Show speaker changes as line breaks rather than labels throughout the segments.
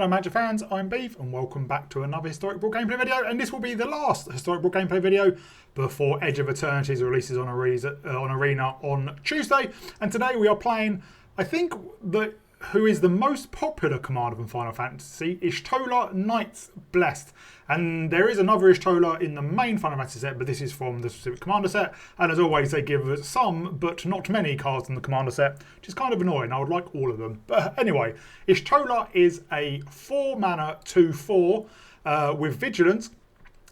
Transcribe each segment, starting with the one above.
Hello Magic fans, I'm Beef and welcome back to another Historic Brawl gameplay video, and this will be the last Historic Brawl gameplay video before Edge of Eternity's releases on Arena on Tuesday. And today we are playing, I think, who is the most popular commander from Final Fantasy, Shtola Knights Blessed. And there is another Shtola in the main Final Fantasy set, but this is from the specific commander set. And as always, they give us some, but not many cards in the commander set, which is kind of annoying. I would like all of them. But anyway, Shtola is a 4-mana 2/4 with Vigilance.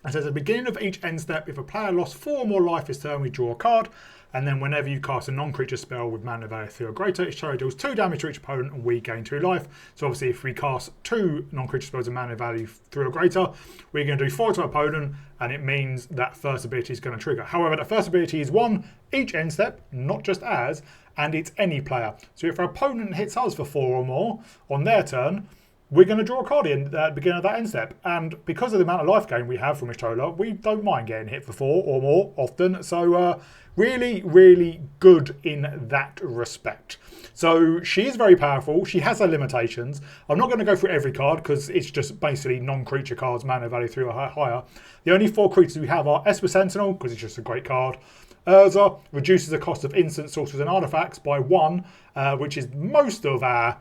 It says at the beginning of each end step, if a player lost 4 or more life this turn, we draw a card. And then whenever you cast a non-creature spell with mana value 3 or greater, Shtola deals 2 damage to each opponent and we gain 2 life. So obviously if we cast 2 non-creature spells of mana value 3 or greater, we're going to do 4 to our opponent, and it means that first ability is going to trigger. However, that first ability is 1 each end step, not just as, and it's any player. So if our opponent hits us for 4 or more on their turn, we're going to draw a card in at the beginning of that end step. And because of the amount of life gain we have from Shtola, we don't mind getting hit for 4 or more often. So really, really good in that respect. So she is very powerful. She has her limitations. I'm not going to go through every card because it's just basically non-creature cards, mana value 3 or higher. The only 4 creatures we have are Esper Sentinel, because it's just a great card. Urza reduces the cost of instant sorcerers and artifacts by 1, which is most of our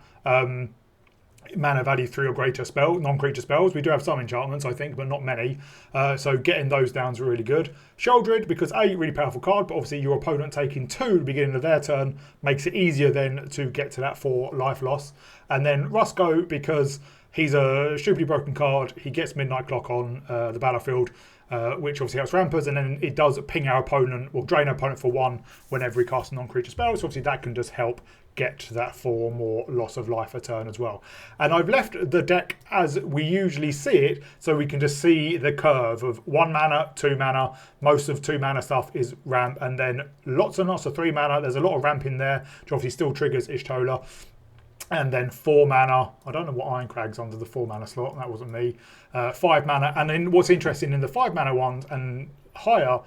mana value 3 or greater non-creature spells. We do have some enchantments, I think, but not many. So getting those down is really good. Sheoldred, because A, really powerful card, but obviously your opponent taking 2 at the beginning of their turn makes it easier then to get to that 4 life loss. And then Rusko, because he's a stupidly broken card. He gets Midnight Clock on the battlefield, which obviously helps Rampers, and then it does ping our opponent, or drain our opponent for 1 whenever we cast a non-creature spell. So obviously that can just help get to that 4 or more loss of life a turn as well. And I've left the deck as we usually see it, so we can just see the curve of 1 mana, 2 mana. Most of 2 mana stuff is ramp, and then lots and lots of 3 mana. There's a lot of ramp in there, which obviously still triggers Shtola. And then 4 mana. I don't know what Ironcrag's under the 4 mana slot. That wasn't me. 5 mana. And then what's interesting in the 5 mana ones and higher,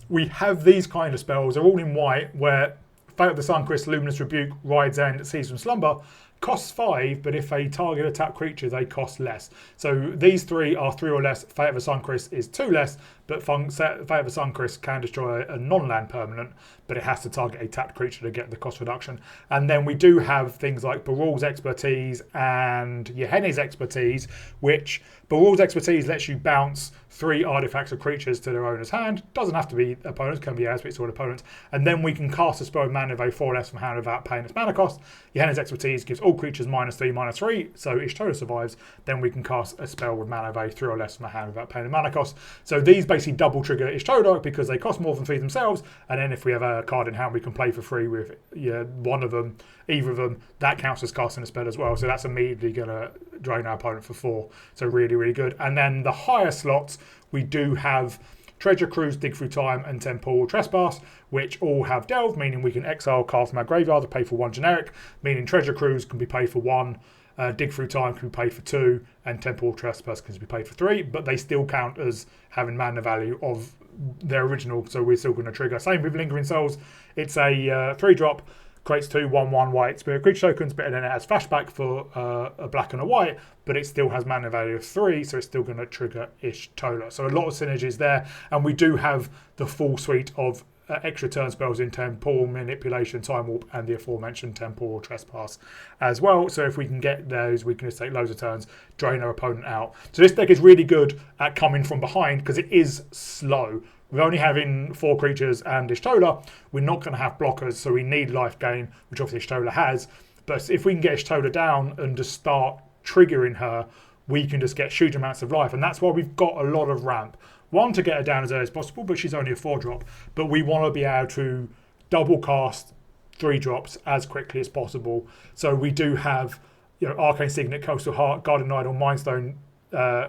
we have these kind of spells. They're all in white, where Fate of the Suncrist, Luminous Rebuke, Ride's End, Seasoned Slumber costs 5, but if they target a tapped creature, they cost less. So these 3 are 3 or less. Fate of the Suncrist is 2 less, but Fate of the Suncrist can destroy a non-land permanent, but it has to target a tapped creature to get the cost reduction. And then we do have things like Barul's Expertise and Yehene's Expertise, which Barul's Expertise lets you bounce 3 artifacts or creatures to their owner's hand. Doesn't have to be opponents, can be aspects or opponents. And then we can cast a spell with mana value 4 or less from hand without paying its mana cost. Yehene's Expertise gives all creatures -3/-3, so Shtola survives. Then we can cast a spell with mana value 3 or less from a hand without paying the mana cost. So these basically double trigger Shtola because they cost more than 3 themselves. And then if we have a card in hand we can play for free with one of them, either of them, that counts as casting a spell as well. So that's immediately going to drain our opponent for 4. So really, really good. And then the higher slots, we do have Treasure Cruise, Dig Through Time, and Temporal Trespass, which all have Delve, meaning we can exile cards from our graveyard to pay for 1 generic, meaning Treasure Cruise can be paid for 1, Dig Through Time can be paid for 2, and Temporal Trespass can be paid for 3, but they still count as having mana value of their original, so we're still going to trigger. Same with Lingering Souls. It's a 3-drop, creates 2 1/1 white spirit creature tokens, but then it has flashback for a black and a white, but it still has mana value of 3, so it's still going to trigger Shtola. So a lot of synergies there, and we do have the full suite of extra turn spells in Temporal Manipulation, Time Warp, and the aforementioned Temporal Trespass as well. So if we can get those, we can just take loads of turns, drain our opponent out. So this deck is really good at coming from behind because it is slow. We're only having 4 creatures and Shtola. We're not going to have blockers, so we need life gain, which obviously Shtola has. But if we can get Shtola down and just start triggering her, we can just get huge amounts of life. And that's why we've got a lot of ramp. 1, to get her down as early as possible, but she's only a 4-drop. But we want to be able to double cast 3 drops as quickly as possible. So we do have, Arcane Signet, Coastal Heart, Guardian Idol, Mindstone,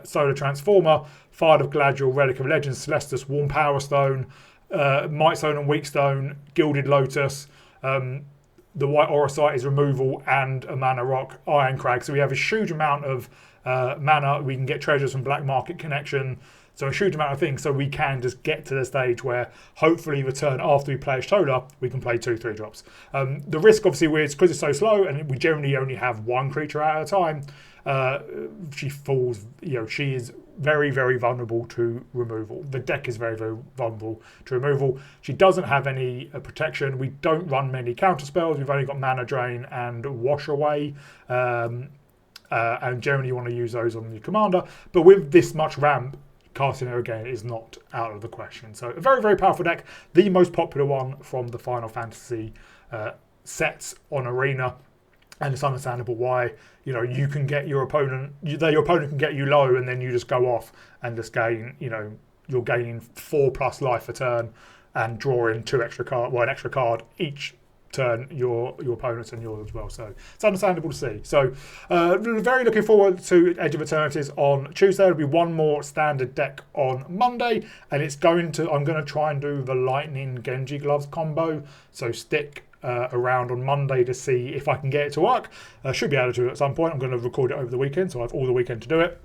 Solar Transformer, Fire of Galadriel, Relic of Legends, Celestus, Warm Power Stone, Might Stone and Weak Stone, Gilded Lotus, the White Orosite is removal, and a Mana Rock, Ironcrag. So we have a huge amount of mana. We can get treasures from Black Market Connection. So a huge amount of things, so we can just get to the stage where hopefully the turn after we play Shtola, we can play 2 3-drops. The risk obviously is because it's so slow and we generally only have 1 creature at a time, she falls, she is very, very vulnerable to removal. The deck is very, very vulnerable to removal. She doesn't have any protection. We don't run many counter spells. We've only got Mana Drain and Wash Away. And generally you want to use those on your commander. But with this much ramp, casting her again is not out of the question. So a very, very powerful deck. The most popular one from the Final Fantasy sets on Arena. And it's understandable why, you can get your opponent, your opponent can get you low and then you just go off and just gain, you're gaining 4+ life a turn and drawing an extra card each turn, your opponents and yours as well. So it's understandable to see. So very looking forward to Edge of Eternities on Tuesday. There'll be one more standard deck on Monday, and I'm going to try and do the Lightning Genji Gloves combo. So stick around on Monday to see if I can get it to work. Should be able to do it at some point. I'm going to record it over the weekend, so I have all the weekend to do it.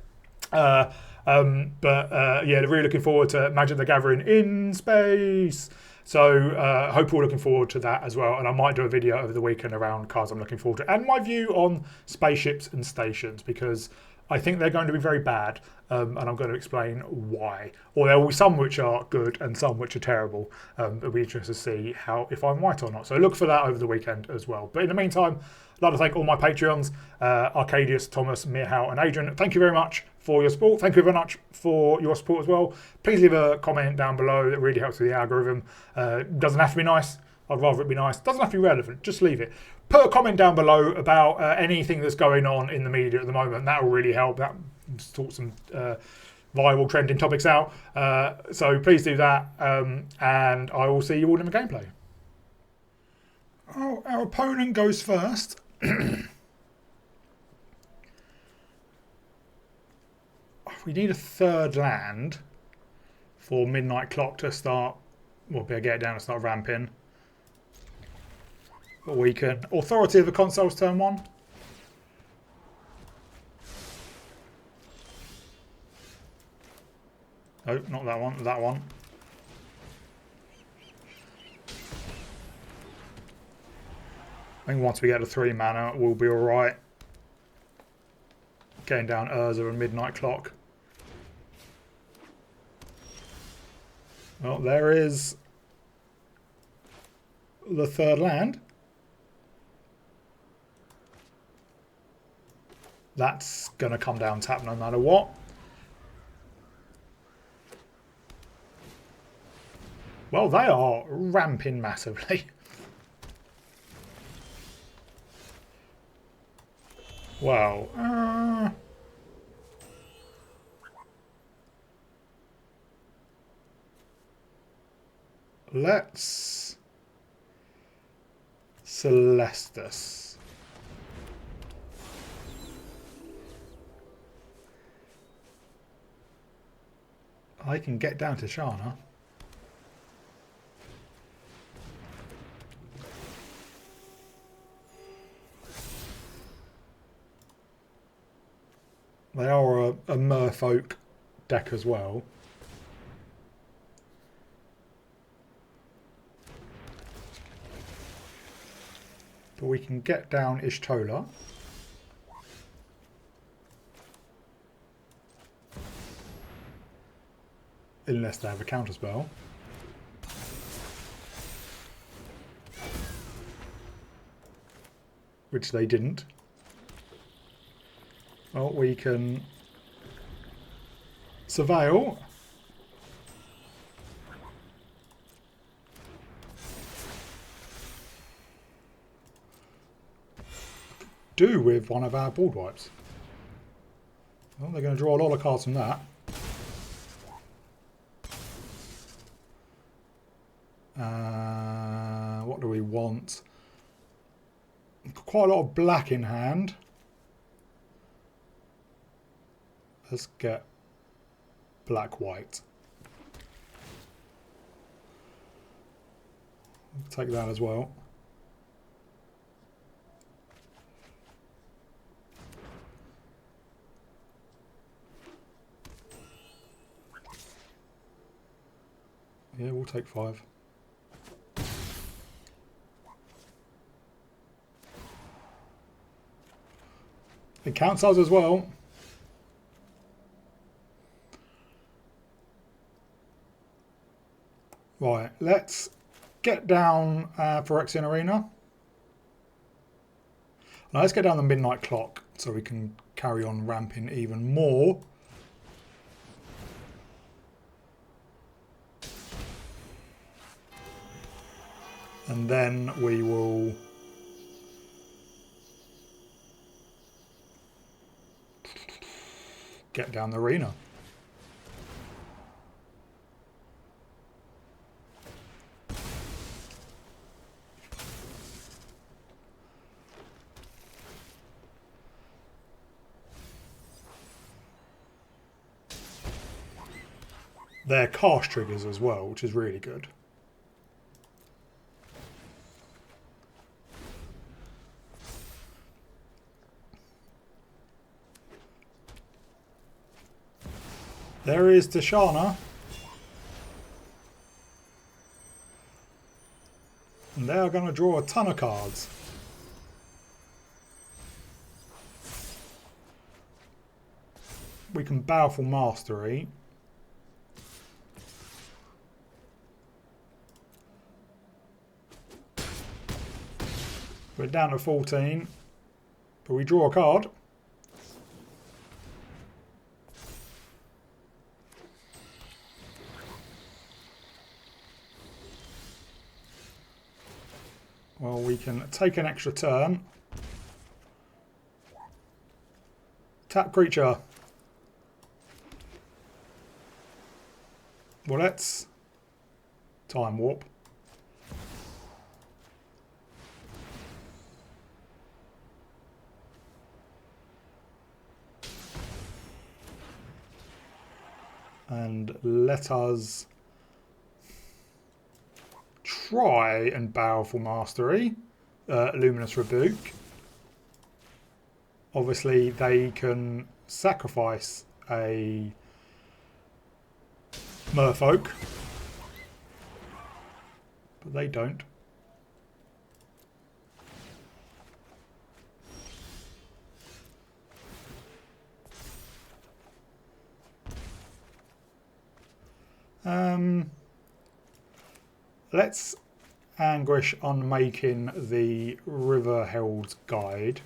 Yeah, really looking forward to Magic the Gathering in space. So hope you're looking forward to that as well. And I might do a video over the weekend around cards I'm looking forward to, and my view on spaceships and stations, because I think they're going to be very bad, and I'm going to explain why. Or there will be some which are good and some which are terrible. It'll be interesting to see if I'm right or not. So look for that over the weekend as well. But in the meantime, I'd like to thank all my Patreons, Arcadius, Thomas, Mirhal and Adrian. Thank you very much for your support. Thank you very much for your support as well. Please leave a comment down below. That really helps with the algorithm. Doesn't have to be nice. I'd rather it be nice. Doesn't have to be relevant. Just leave it. Put a comment down below about anything that's going on in the media at the moment. That will really help. That sort some viral trending topics out. So please do that. And I will see you all in the gameplay. Oh, our opponent goes first. We need a third land for Midnight Clock to start. We'll be able to get it down and start ramping. But we can. Authority of the Consoles turn 1. Oh, not that one. That one. I think once we get to 3 mana, we'll be alright. Getting down Urza and Midnight Clock. Well, there is the third land. That's going to come down tap no matter what. Well, they are ramping massively. Well, let's Celestus. I can get down to Shana. They are a Merfolk deck as well. But we can get down Shtola. Unless they have a counterspell. Which they didn't. Well, we can surveil. Do with one of our board wipes. Well, they're going to draw a lot of cards from that. What do we want? Quite a lot of black in hand. Let's get black-white. Take that as well. Yeah, we'll take 5. It counts us as well. Right, let's get down Phyrexian Arena. Now let's get down the midnight clock so we can carry on ramping even more. And then we will get down the arena. They're cast triggers as well, which is really good. There is Tashana. And they are going to draw a ton of cards. We can Powerful Mastery. We're down to 14, but we draw a card. Well, we can take an extra turn. Tap creature. Well, let's time warp. And let us try and Powerful Mastery, Luminous Rebuke. Obviously, they can sacrifice a Merfolk, but they don't. Let's Anguish on making the River Herald's Guide.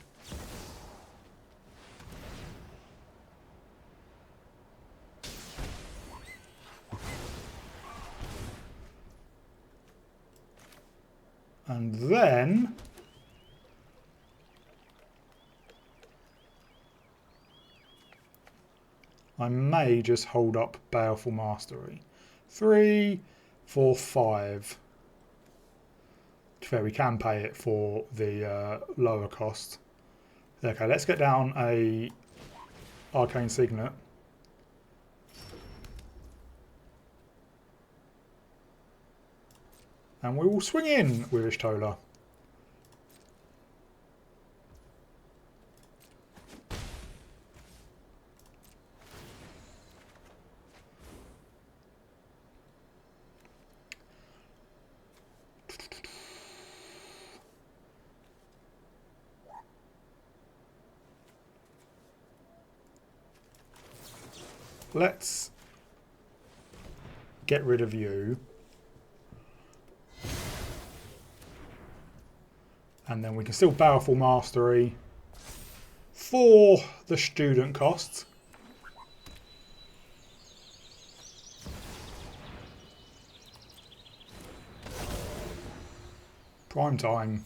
And then I may just hold up Baleful Mastery. 3, 4, 5. Fair, we can pay it for the lower cost. Okay, let's get down a Arcane Signet. And we will swing in with Shtola. Let's get rid of you. And then we can still Powerful Mastery for the student costs. Prime time.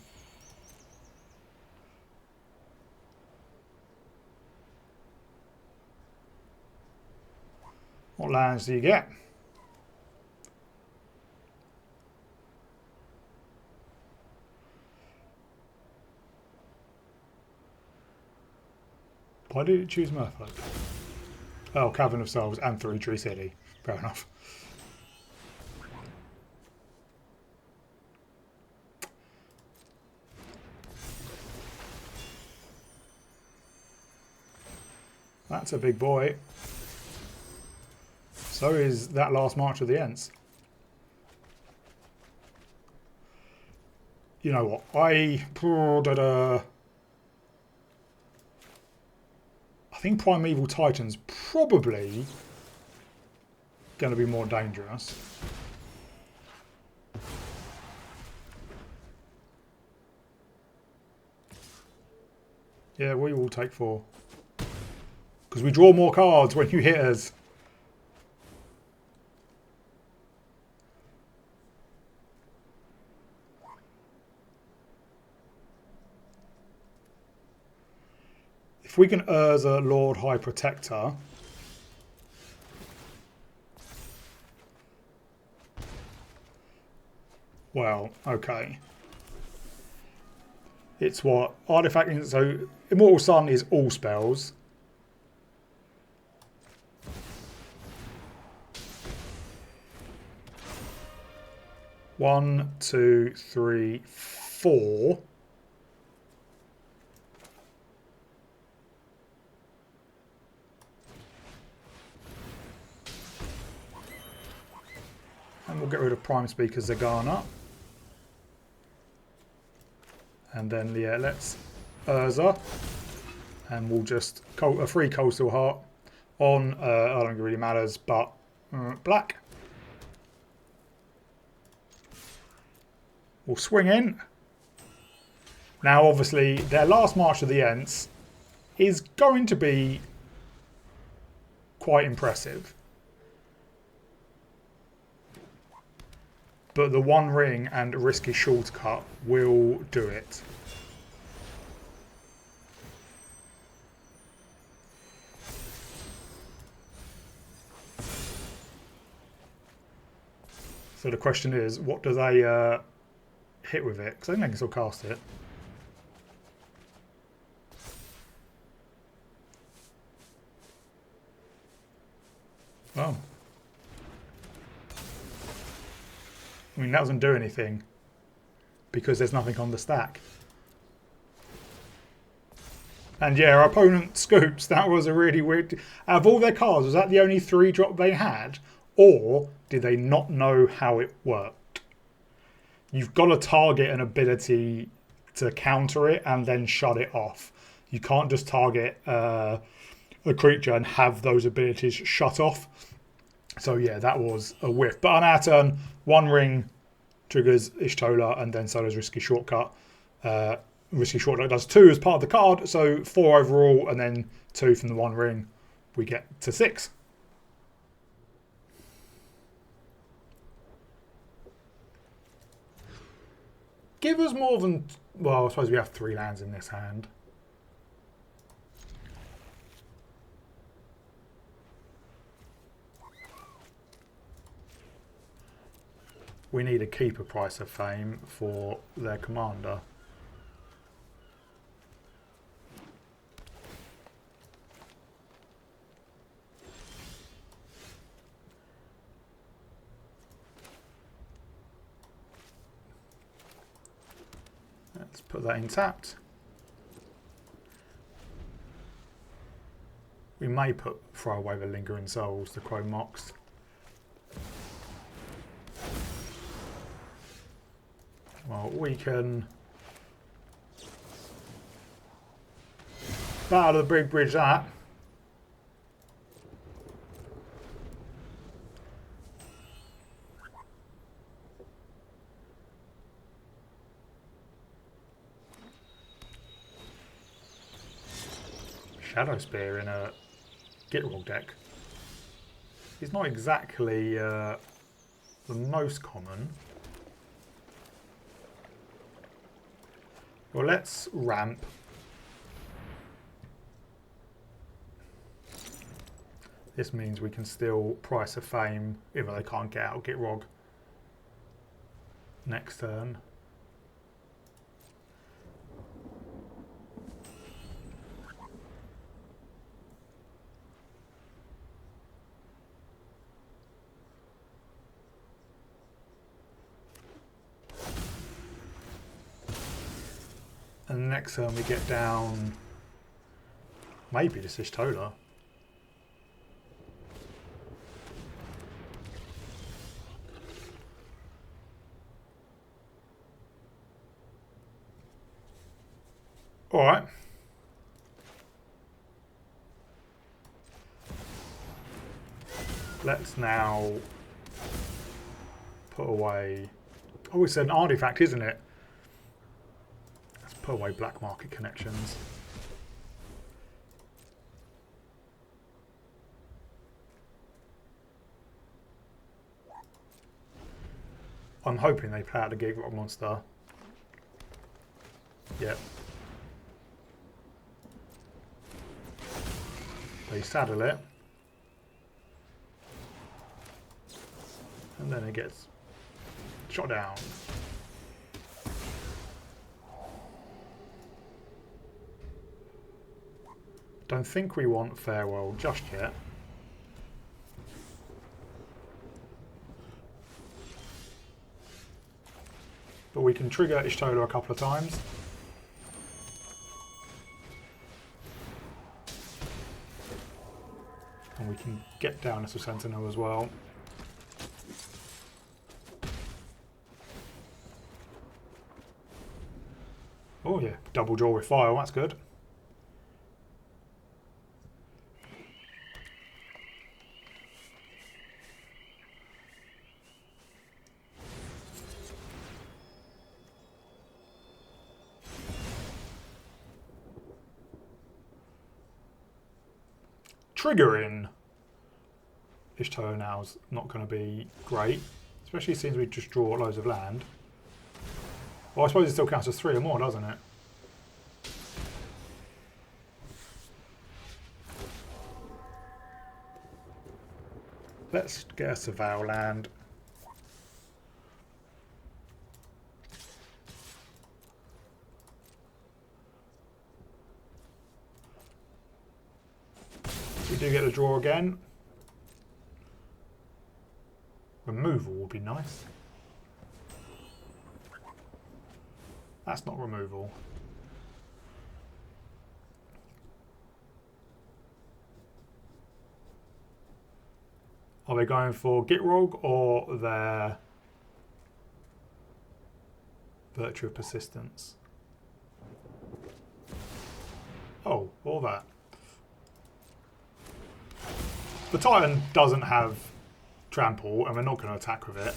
What lands do you get? Why did it choose Merfolk? Oh, Cavern of Souls and 3 Tree City. Fair enough. That's a big boy. So is that last March of the Ents. You know what? think Primeval Titan's probably going to be more dangerous. Yeah, we will take 4. Because we draw more cards when you hit us. If we can Urza Lord High Protector, well, okay. It's what? Artifact, so Immortal Sun is all spells. One, two, three, 4. And we'll get rid of Prime Speaker Zagana. And then, yeah, let's Urza. And we'll just a free Coastal Heart on, I don't think it really matters, but black. We'll swing in. Now, obviously, their last March of the Ents is going to be quite impressive. But the One Ring and Risky Shortcut will do it. So the question is, what do they hit with it? Because I think they can still cast it. Oh. I mean, that doesn't do anything because there's nothing on the stack. And yeah, our opponent scoops. That was a really weird... Out of all their cards, was that the only 3-drop they had? Or did they not know how it worked? You've got to target an ability to counter it and then shut it off. You can't just target a creature and have those abilities shut off. So yeah, that was a whiff. But on our turn, One Ring triggers Shtola, and then so does Risky Shortcut. Risky Shortcut does 2 as part of the card, so 4 overall, and then 2 from the One Ring. We get to 6. Give us more than... Well, I suppose we have 3 lands in this hand. We need a keeper Price of Fame for their commander. Let's put that in tapped. We may throw away the Lingering Souls, the Chrome Mox. Well, we can battle the big bridge that. Shadow Spear in a Gitrog deck. It's not exactly the most common. Well, let's ramp. This means we can still Price of Fame, even though they can't get out Gitrog next turn. And next turn we get down maybe this is shtola. Alright. Let's now put away... Oh, it's an artifact, isn't it? Let's put away black market connections. I'm hoping they play out the Gig Rock Monster. Yep. They saddle it. And then it gets shot down. Don't think we want Farewell just yet. But we can trigger Shtola a couple of times. And we can get down as a Sentinel as well. Oh yeah, double draw with file, that's good. Triggering Shtola now is not going to be great, especially since we just draw loads of land. Well, I suppose it still counts as 3 or more, doesn't it? Let's get a Surveil land. We do get a draw again. Removal would be nice. That's not removal. Are they going for Gitrog or their Virtue of Persistence? Oh, all that. The Titan doesn't have trample and we're not going to attack with it.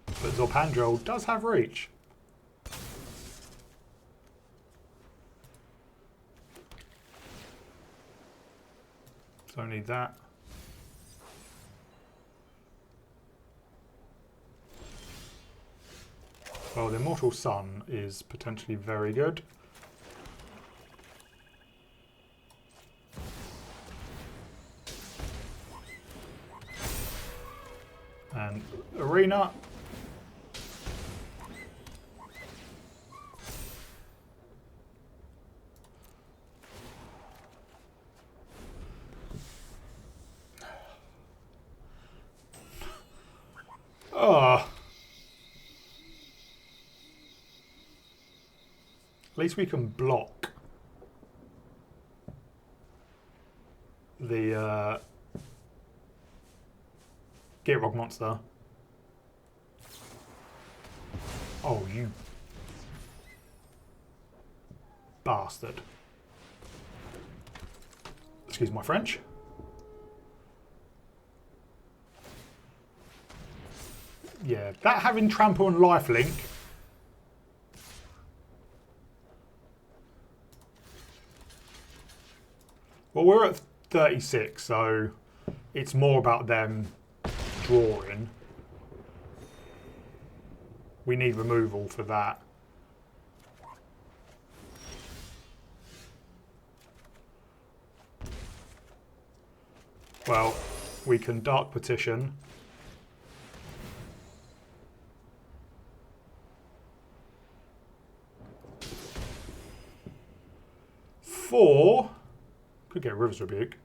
But Zorpandrel does have reach. So I need that. Well, the Immortal Sun is potentially very good. And Arena. Oh. At least we can block the Gitrog monster. Oh, you bastard. Excuse my French. Yeah, that having trample and lifelink. Well, we're at 36, so it's more about them drawing. We need removal for that. Well, we can Dark Petition. Could get River's Rebuke.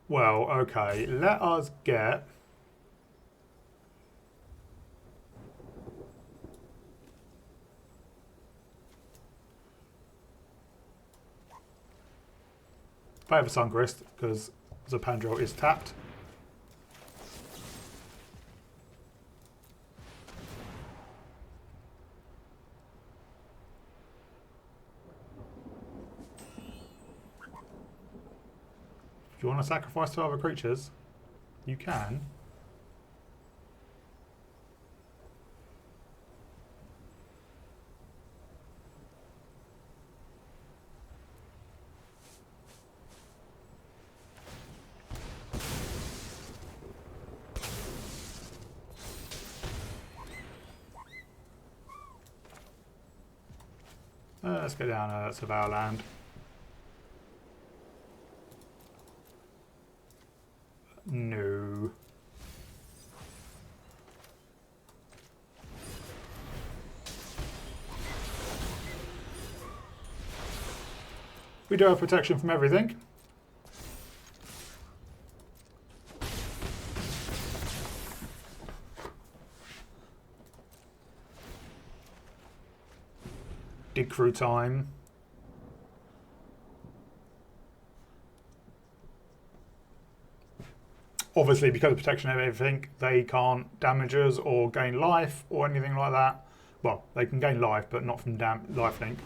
Well, okay, let us get... Play for Sungrist, because Zapandrel is tapped. If you want to sacrifice to other creatures, you can. Let's go down to our land. No. We do have protection from everything. Dig through time. Obviously, because of protection of everything, they can't damage us or gain life or anything like that. Well, they can gain life, but not from lifelink.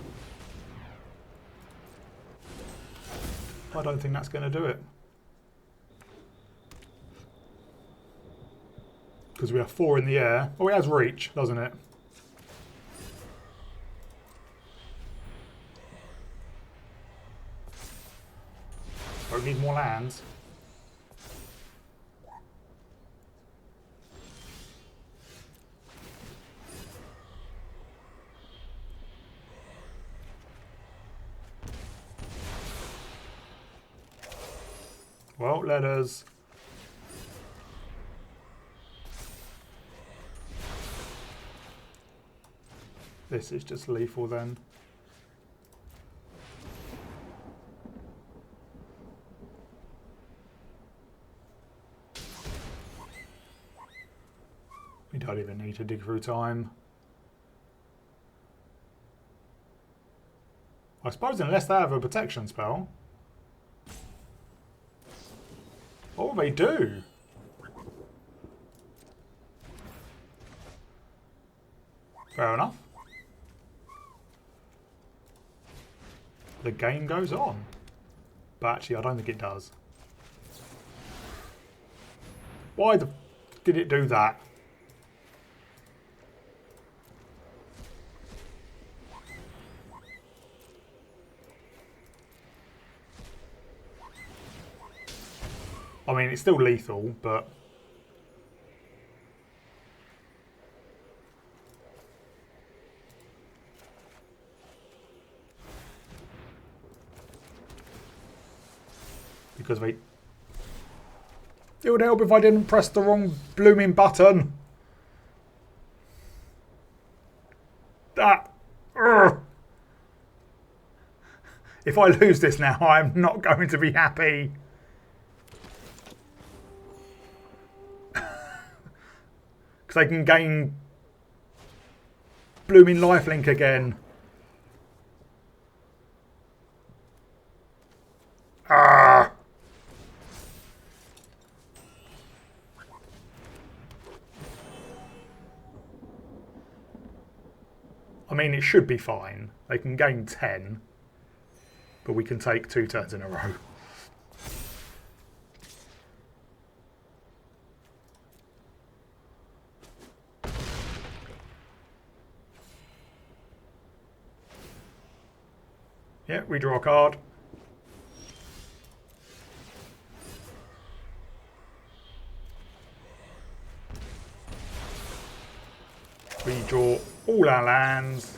I don't think that's going to do it. Because we have 4 in the air. Oh, it has reach, doesn't it? We need more lands. Well, let us... This is just lethal then. We don't even need to dig through time. I suppose unless they have a protection spell. Oh, they do. Fair enough. The game goes on. But actually, I don't think it does. Why did it do that? I mean, it's still lethal, but... Because we... It would help if I didn't press the wrong blooming button. That... Urgh. If I lose this now, I'm not going to be happy. Because they can gain blooming lifelink again. Ah! I mean, it should be fine. They can gain 10, but we can take 2 turns in a row. Yeah, we draw a card. We draw all our lands.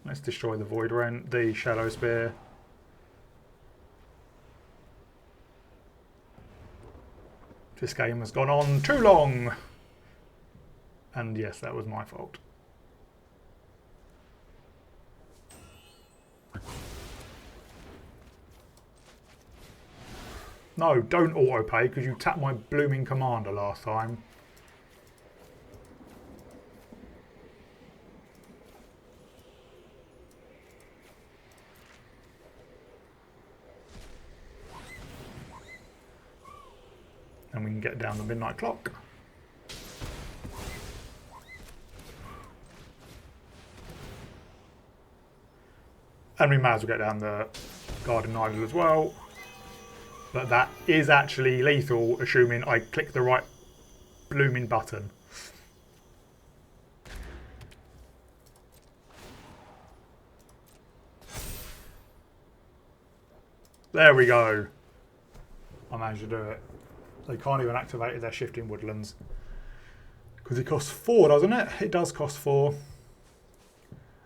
Let's destroy the Void Rent, the Shadow Spear. This game has gone on too long. And yes, that was my fault. No, don't auto-pay because you tapped my blooming commander last time. And we can get down the midnight clock. And we may as well get down the Garden Idol as well. But that is actually lethal, assuming I click the right blooming button. There we go. I managed to do it. They can't even activate their shifting woodlands. Because it costs 4, doesn't it? It does cost 4.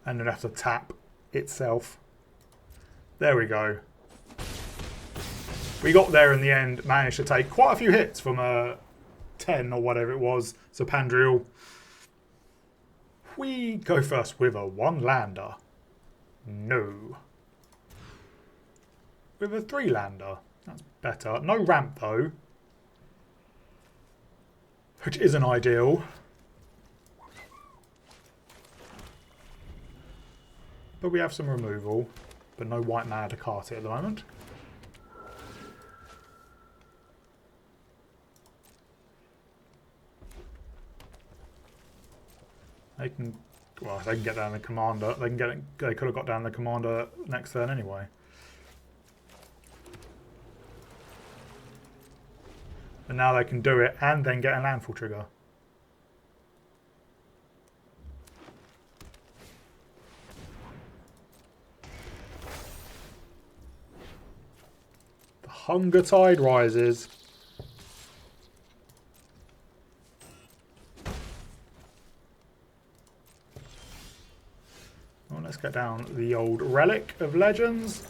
And then have to tap itself. There we go. We got there in the end, managed to take quite a few hits from a 10 or whatever it was, Sapandriel. We go first with a 1-lander. No. With a 3-lander. That's better. No ramp though. Which isn't ideal. But we have some removal. But no white mana to cast it at the moment. They can, well, they can get down the commander. They can get it, they could have got down the commander next turn anyway. And now they can do it and then get a landfall trigger. The hunger tide rises. Well, let's get down the old Relic of Legends.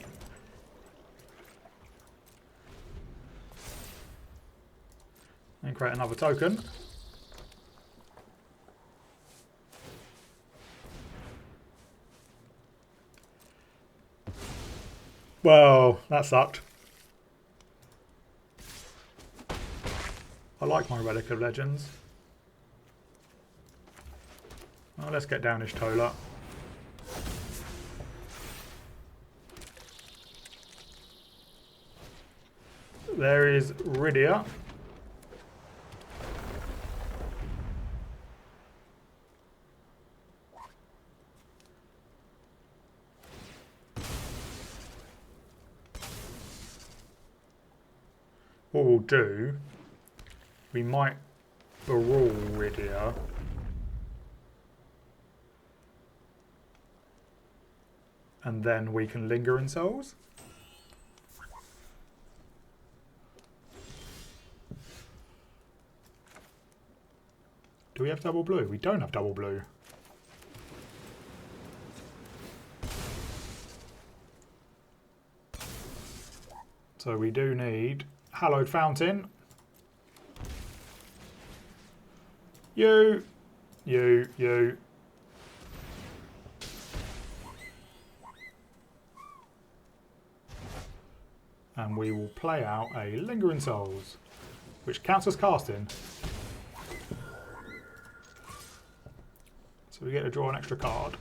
And create another token. Well, that sucked. I like my Relic of Legends. Well, let's get down shtola. There is Rydia. What we'll do, we might brawl Rydia. And then we can linger in souls. Do we have double blue? We don't have double blue. So we do need Hallowed Fountain. You. And we will play out a Lingering Souls, which counts as casting. So we get to draw an extra card.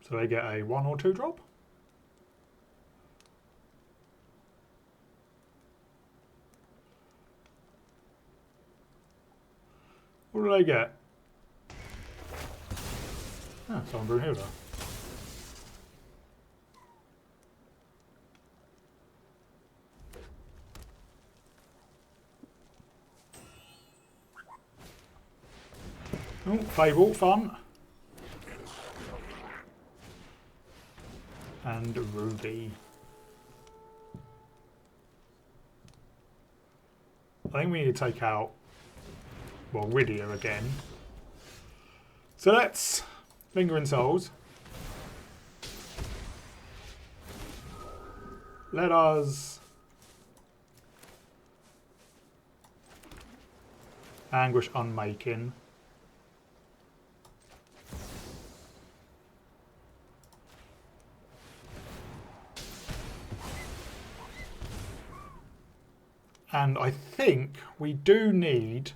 So they get a 1 or 2 drop. What do they get? Ah, someone Brunhilde. Oh, Fable, fun. And Ruby. I think we need to take out, well, Rydia again. So let's Linger in Souls. Let us Anguish Unmaking. And I think we do need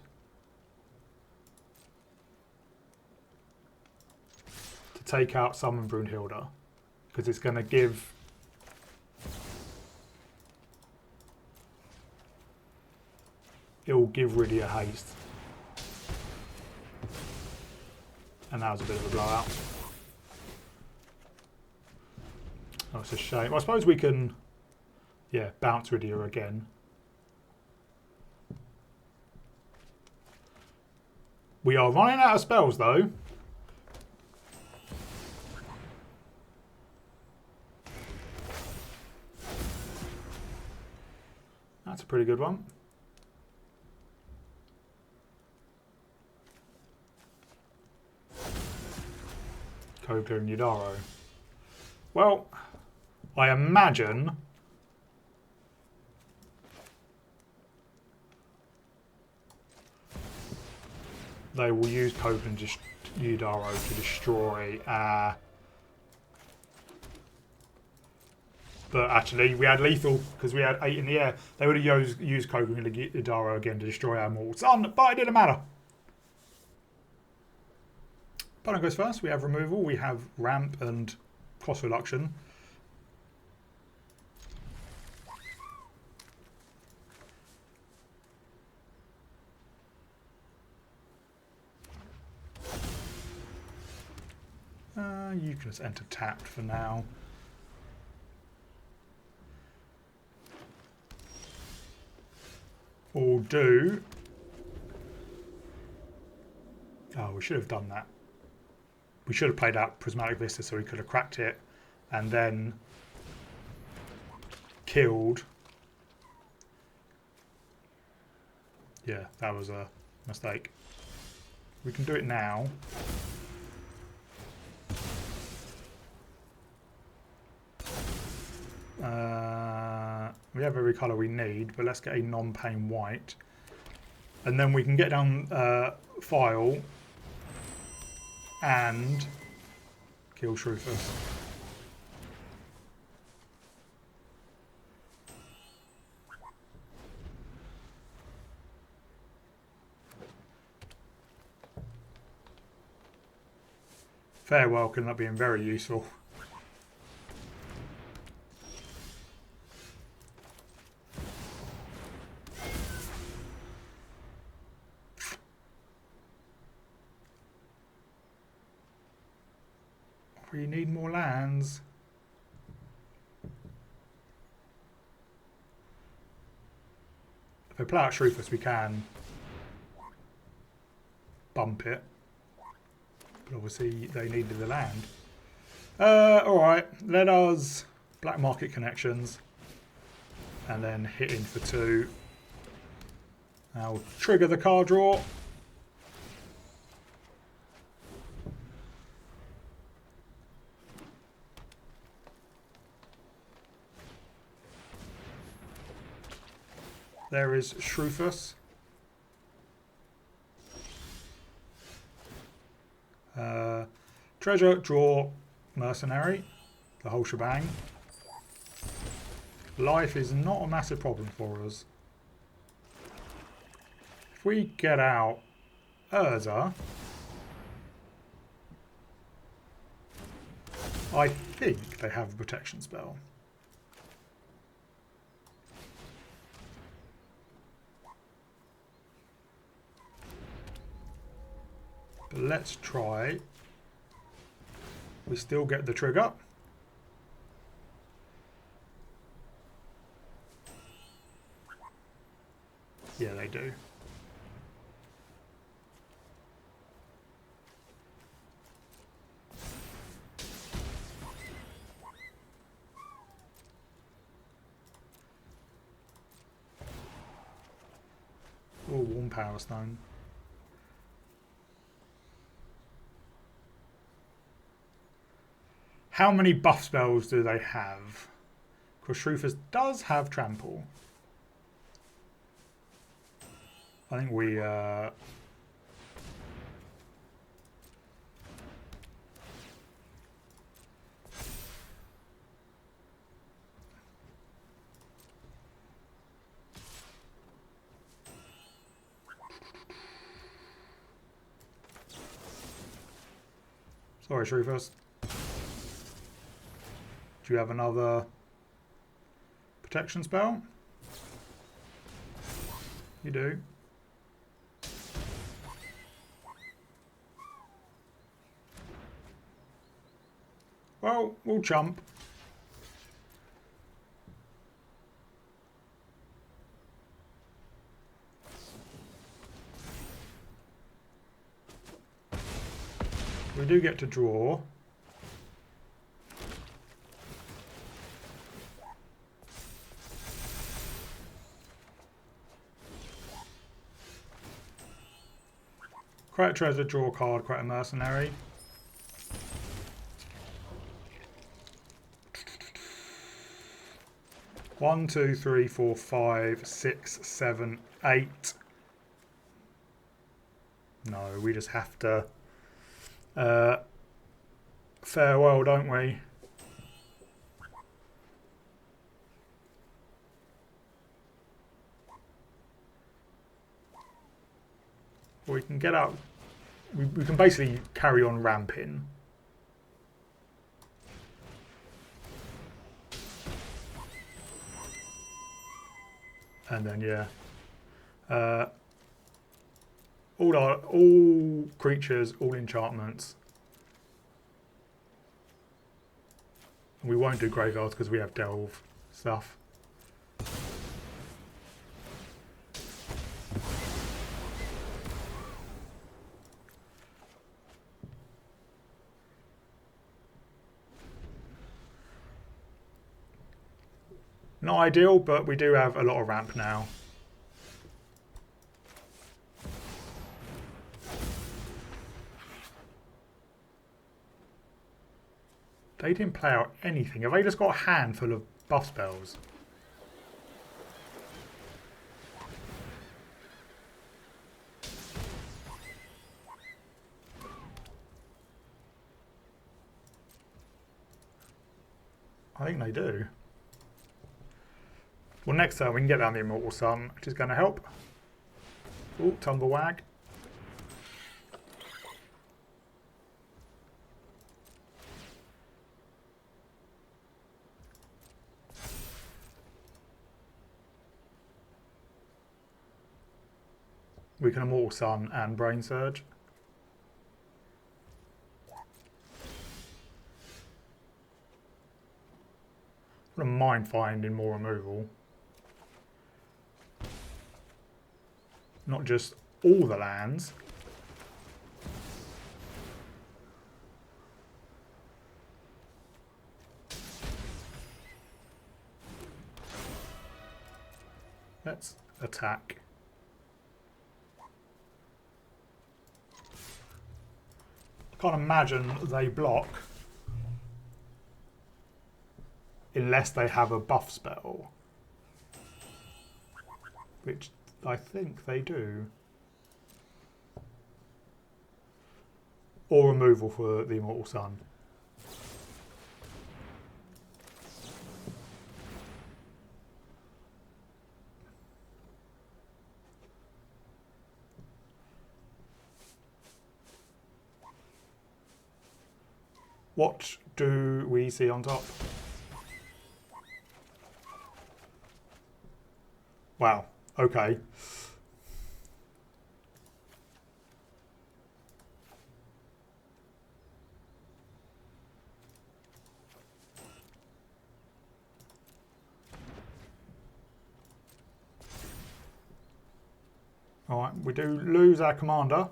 to take out Summon Brunhilde, because it's going to give Rydia haste. And that was a bit of a blowout. Oh, it's a shame. I suppose we can, yeah, bounce Rydia again. We are running out of spells, though. That's a pretty good one. Kogler and Yudaro. Well, I imagine they will use Kogler and Yudaro to destroy. But actually, we had lethal because we had 8 in the air. They would have used Kogler and Yudaro again to destroy our Mortal Sun, but it didn't matter. Opponent goes first. We have removal. We have ramp and cross reduction. You can just enter tapped for now. Or do. Oh, we should have done that. We should have played out Prismatic Vista so we could have cracked it and then killed. Yeah, that was a mistake. We can do it now. We have every colour we need, but let's get a non-pain white. And then we can get down File and kill Shrewfus. Farewell can end up being very useful. We need more lands. If we play out Shrewfus, we can bump it. But obviously, they needed the land. Alright, let us Black Market Connections. And then hit in for 2. I'll trigger the card draw. There is Shrewfus. Treasure, draw, mercenary. The whole shebang. Life is not a massive problem for us. If we get out Urza, I think they have a protection spell. But let's try. We still get the trigger. Yeah, they do. Oh, Warm Power Stone. How many buff spells do they have? Because Shrewfus does have Trample. I think we... Sorry, Shreefus. Do you have another protection spell? You do. Well, we'll chump. We do get to draw. Quite a treasure, draw card, quite a mercenary. One, two, three, four, 5, 6, 7, 8. No, we just have to farewell, don't we? We can get up. We can basically carry on ramping. And then yeah. All creatures, all enchantments. We won't do graveyards because we have delve stuff. Not ideal, but we do have a lot of ramp now. They didn't play out anything. Have they just got a handful of buff spells? I think they do. Well, next turn we can get down the Immortal Sun, which is going to help. Oh, Tumblewag. We can Immortal Sun and Brain Surge. I wouldn't mind finding more removal. Not just all the lands. Let's attack. I can't imagine they block unless they have a buff spell, which I think they do. Or removal for the Immortal Sun. What do we see on top? Wow, okay. All right, we do lose our commander.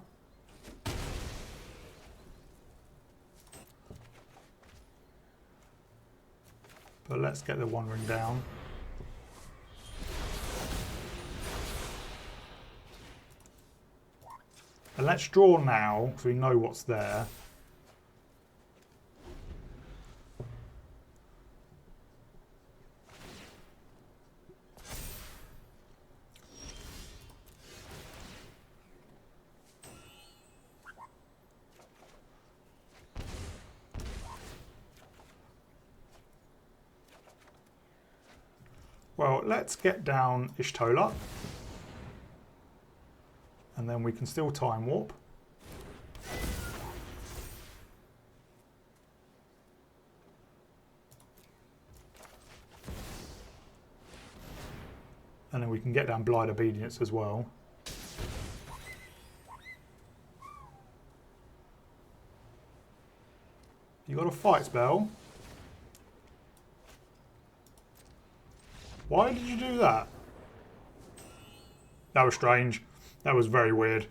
But let's get the One Ring down. And let's draw now, so we know what's there. Well, let's get down Shtola. And then we can still time warp. And then we can get down Blind Obedience as well. You got a fight spell? Why did you do that? That was strange. That was very weird.